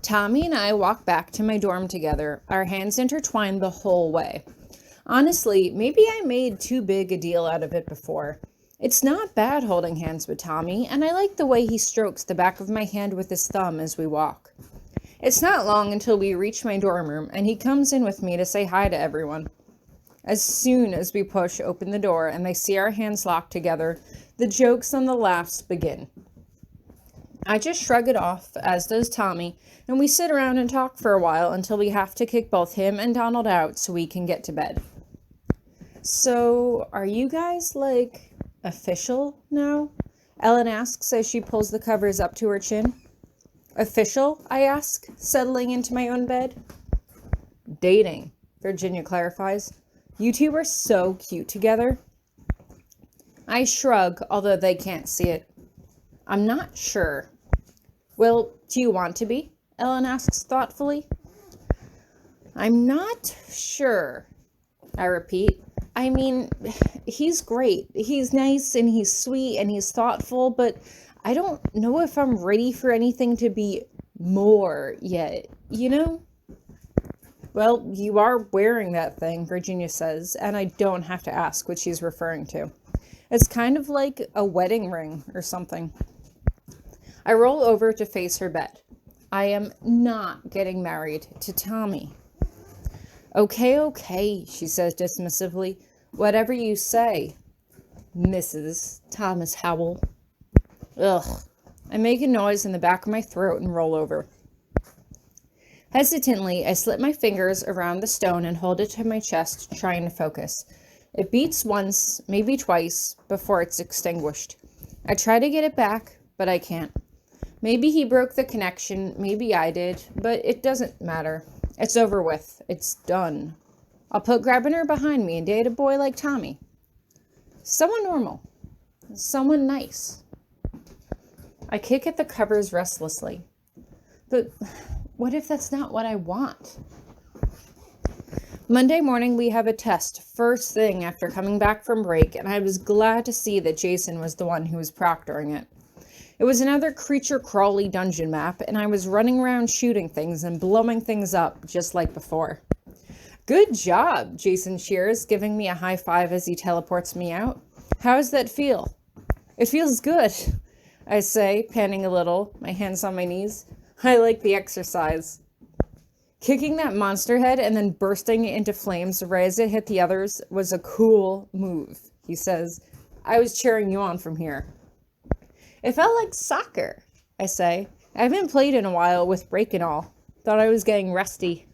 Tommy and I walk back to my dorm together, our hands intertwined the whole way. Honestly, maybe I made too big a deal out of it before. It's not bad holding hands with Tommy, and I like the way he strokes the back of my hand with his thumb as we walk. It's not long until we reach my dorm room, and he comes in with me to say hi to everyone. As soon as we push open the door and they see our hands locked together, the jokes and the laughs begin. I just shrug it off, as does Tommy, and we sit around and talk for a while until we have to kick both him and Donald out so we can get to bed. So, are you guys, official now? Ellen asks as she pulls the covers up to her chin. Official? I ask, settling into my own bed. Dating, Virginia clarifies. You two are so cute together. I shrug, although they can't see it. I'm not sure. Well, do you want to be? Ellen asks thoughtfully. I'm not sure, I repeat. I mean, he's great. He's nice and he's sweet and he's thoughtful, but I don't know if I'm ready for anything to be more yet, you know? Well, you are wearing that thing, Virginia says, and I don't have to ask what she's referring to. It's kind of like a wedding ring or something. I roll over to face her bed. I am not getting married to Tommy. Okay, she says dismissively. Whatever you say, Mrs. Thomas Howell. Ugh. I make a noise in the back of my throat and roll over. Hesitantly, I slip my fingers around the stone and hold it to my chest, trying to focus. It beats once, maybe twice, before it's extinguished. I try to get it back, but I can't. Maybe he broke the connection, maybe I did, but it doesn't matter. It's over with. It's done. I'll put Grabiner behind me and date a boy like Tommy. Someone normal. Someone nice. I kick at the covers restlessly. But what if that's not what I want? Monday morning we have a test first thing after coming back from break, and I was glad to see that Jason was the one who was proctoring it. It was another creature crawly dungeon map, and I was running around shooting things and blowing things up just like before. Good job, Jason cheers, giving me a high five as he teleports me out. How does that feel? It feels good, I say, panting a little, my hands on my knees. I like the exercise. Kicking that monster head and then bursting it into flames right as it hit the others was a cool move, he says. I was cheering you on from here. It felt like soccer, I say. I haven't played in a while with break and all. Thought I was getting rusty.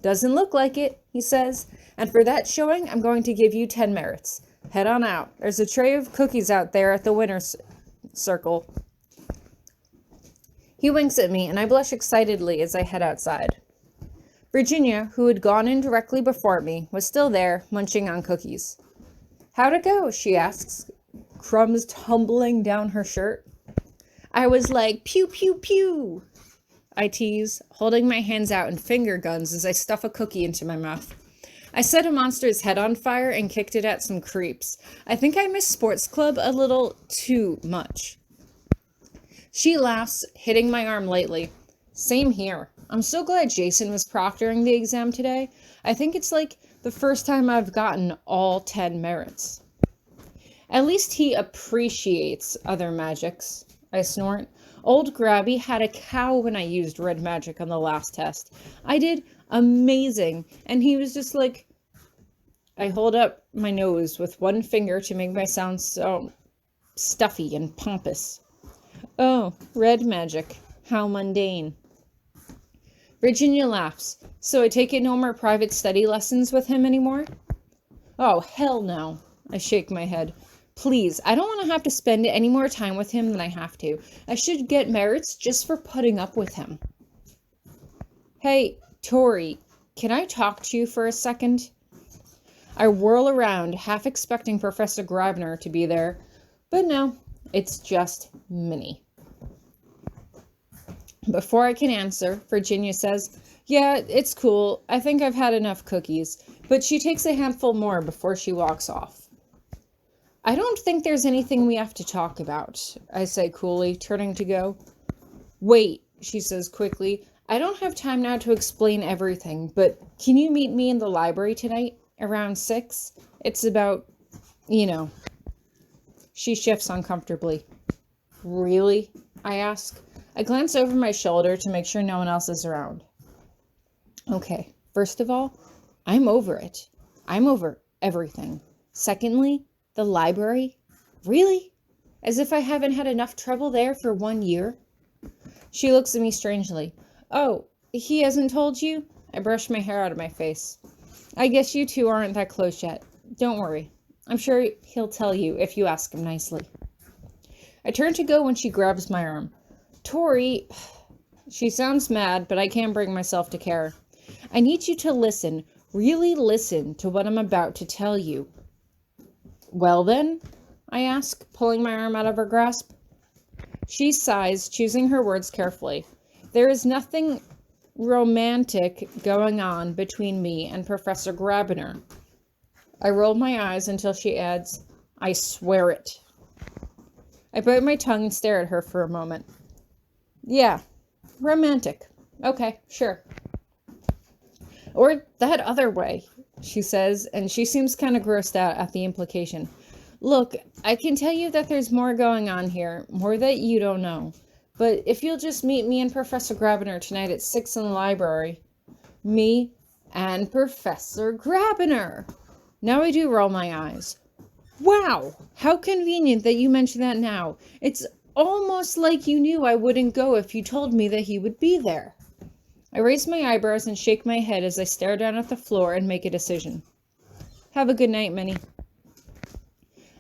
Doesn't look like it, he says. And for that showing, I'm going to give you 10 merits. Head on out. There's a tray of cookies out there at the winner's circle. He winks at me, and I blush excitedly as I head outside. Virginia, who had gone in directly before me, was still there, munching on cookies. How'd it go? She asks, crumbs tumbling down her shirt. I was like, pew, pew, pew, I tease, holding my hands out in finger guns as I stuff a cookie into my mouth. I set a monster's head on fire and kicked it at some creeps. I think I miss sports club a little too much. She laughs, hitting my arm lightly. Same here. I'm so glad Jason was proctoring the exam today. I think it's like the first time I've gotten all 10 merits. At least he appreciates other magics, I snort. Old Grabby had a cow when I used red magic on the last test. I did amazing, and he was just like... I hold up my nose with one finger to make my sound so stuffy and pompous. Oh, red magic. How mundane. Virginia laughs. So I take it no more private study lessons with him anymore? Oh, hell no. I shake my head. Please, I don't want to have to spend any more time with him than I have to. I should get merits just for putting up with him. Hey, Tori, can I talk to you for a second? I whirl around, half expecting Professor Grabiner to be there, but no, it's just Minnie. Before I can answer, Virginia says, yeah, it's cool. I think I've had enough cookies, but she takes a handful more before she walks off. I don't think there's anything we have to talk about, I say coolly, turning to go. Wait, she says quickly. I don't have time now to explain everything, but can you meet me in the library tonight around 6? It's about, you know. She shifts uncomfortably. Really? I ask. I glance over my shoulder to make sure no one else is around. Okay, first of all, I'm over it. I'm over everything. Secondly, the library? Really? As if I haven't had enough trouble there for 1 year? She looks at me strangely. Oh, he hasn't told you? I brush my hair out of my face. I guess you two aren't that close yet. Don't worry. I'm sure he'll tell you if you ask him nicely. I turn to go when she grabs my arm. Tori, she sounds mad, but I can't bring myself to care. I need you to listen, really listen to what I'm about to tell you. Well then, I ask, pulling my arm out of her grasp. She sighs, choosing her words carefully. There is nothing romantic going on between me and Professor Grabiner. I roll my eyes until she adds, I swear it. I bite my tongue and stare at her for a moment. Yeah, romantic. Okay, sure. Or that other way, she says, and she seems kind of grossed out at the implication. Look, I can tell you that there's more going on here, more that you don't know. But if you'll just meet me and Professor Grabiner tonight at 6 in the library. Me and Professor Grabiner. Now I do roll my eyes. Wow, how convenient that you mention that now. It's almost like you knew I wouldn't go if you told me that he would be there. I raise my eyebrows and shake my head as I stare down at the floor and make a decision. Have a good night, Minnie.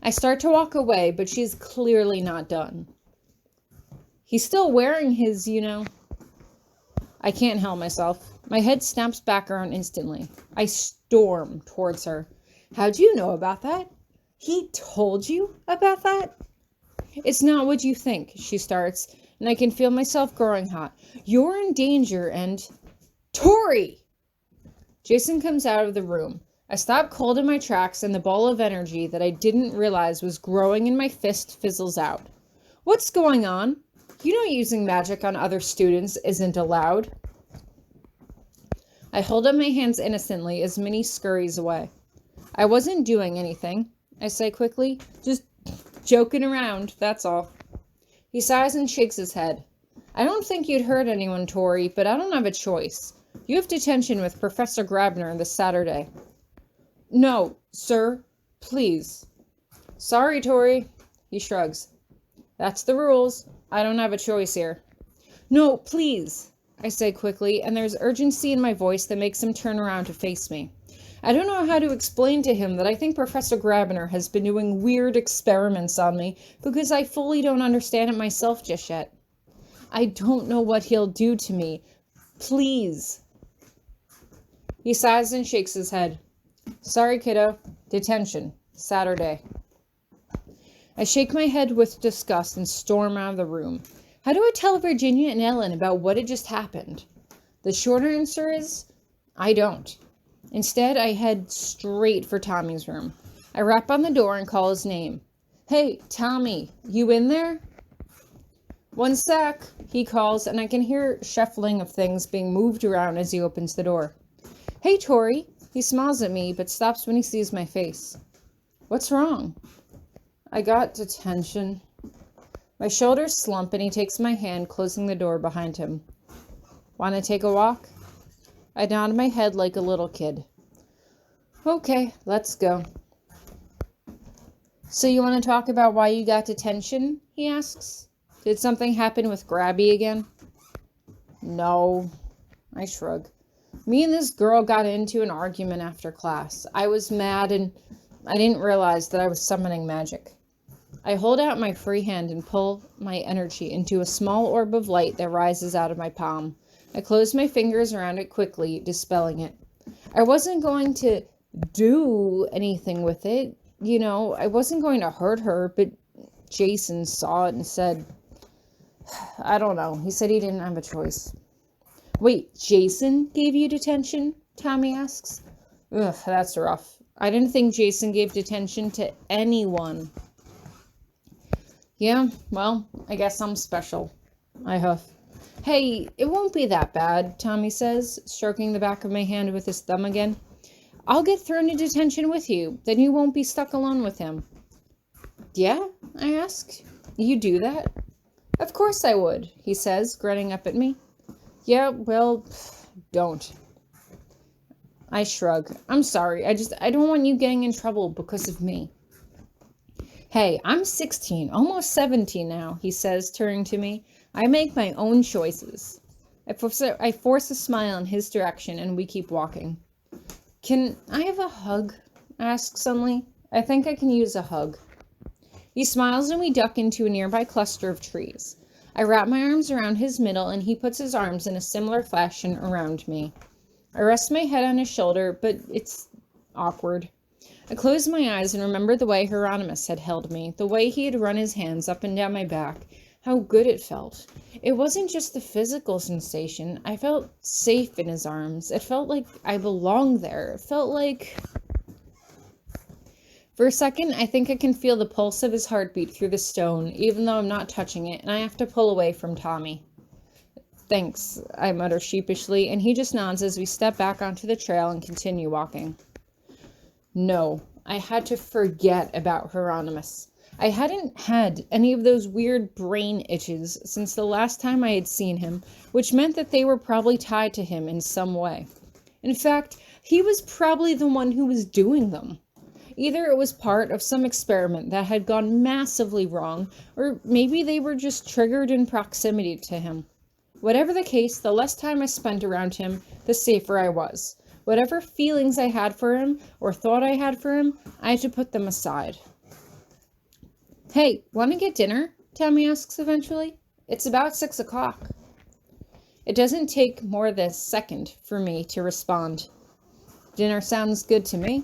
I start to walk away, but she's clearly not done. He's still wearing his, I can't help myself. My head snaps back around instantly. I storm towards her. How'd you know about that? He told you about that? It's not what you think, she starts, and I can feel myself growing hot. You're in danger and... Tori! Jason comes out of the room. I stop cold in my tracks and the ball of energy that I didn't realize was growing in my fist fizzles out. What's going on? You know using magic on other students isn't allowed. I hold up my hands innocently as Minnie scurries away. I wasn't doing anything, I say quickly. Just joking around, that's all. He sighs and shakes his head. I don't think you'd hurt anyone, Tori, but I don't have a choice. You have detention with Professor Grabiner this Saturday. No, sir, please. Sorry, Tori, he shrugs. That's the rules. I don't have a choice here. No, please, I say quickly, and there's urgency in my voice that makes him turn around to face me. I don't know how to explain to him that I think Professor Grabiner has been doing weird experiments on me because I fully don't understand it myself just yet. I don't know what he'll do to me. Please. He sighs and shakes his head. Sorry, kiddo. Detention. Saturday. I shake my head with disgust and storm out of the room. How do I tell Virginia and Ellen about what had just happened? The short answer is, I don't. Instead, I head straight for Tommy's room. I rap on the door and call his name. Hey, Tommy, you in there? One sec, he calls, and I can hear shuffling of things being moved around as he opens the door. Hey, Tori. He smiles at me, but stops when he sees my face. What's wrong? I got detention. My shoulders slump and he takes my hand, closing the door behind him. Want to take a walk? I nod my head like a little kid. Okay, let's go. So you want to talk about why you got detention? He asks. Did something happen with Grabby again? No. I shrug. Me and this girl got into an argument after class. I was mad and I didn't realize that I was summoning magic. I hold out my free hand and pull my energy into a small orb of light that rises out of my palm. I close my fingers around it quickly, dispelling it. I wasn't going to do anything with it. I wasn't going to hurt her, but Jason saw it and said, I don't know. He said he didn't have a choice. Wait, Jason gave you detention? Tommy asks. Ugh, that's rough. I didn't think Jason gave detention to anyone. Yeah, well, I guess I'm special. I huff. Hey, it won't be that bad, Tommy says, stroking the back of my hand with his thumb again. I'll get thrown into detention with you, then you won't be stuck alone with him. Yeah? I ask. You do that? Of course I would, he says, grinning up at me. Yeah, well, don't. I shrug. I'm sorry, I don't want you getting in trouble because of me. Hey, I'm 16, almost 17 now, he says, turning to me. I make my own choices. I force a smile in his direction, and we keep walking. Can I have a hug? I ask suddenly. I think I can use a hug. He smiles and we duck into a nearby cluster of trees. I wrap my arms around his middle, and he puts his arms in a similar fashion around me. I rest my head on his shoulder, but it's awkward. I close my eyes and remember the way Hieronymous had held me, the way he had run his hands up and down my back, how good it felt. It wasn't just the physical sensation. I felt safe in his arms. It felt like I belonged there. It felt like... For a second, I think I can feel the pulse of his heartbeat through the stone, even though I'm not touching it, and I have to pull away from Tommy. Thanks, I mutter sheepishly, and he just nods as we step back onto the trail and continue walking. No, I had to forget about Hieronymous. I hadn't had any of those weird brain itches since the last time I had seen him, which meant that they were probably tied to him in some way. In fact, he was probably the one who was doing them. Either it was part of some experiment that had gone massively wrong, or maybe they were just triggered in proximity to him. Whatever the case, the less time I spent around him, the safer I was. Whatever feelings I had for him, or thought I had for him, I had to put them aside. Hey, want to get dinner? Tommy asks eventually. It's about 6 o'clock. It doesn't take more than a second for me to respond. Dinner sounds good to me.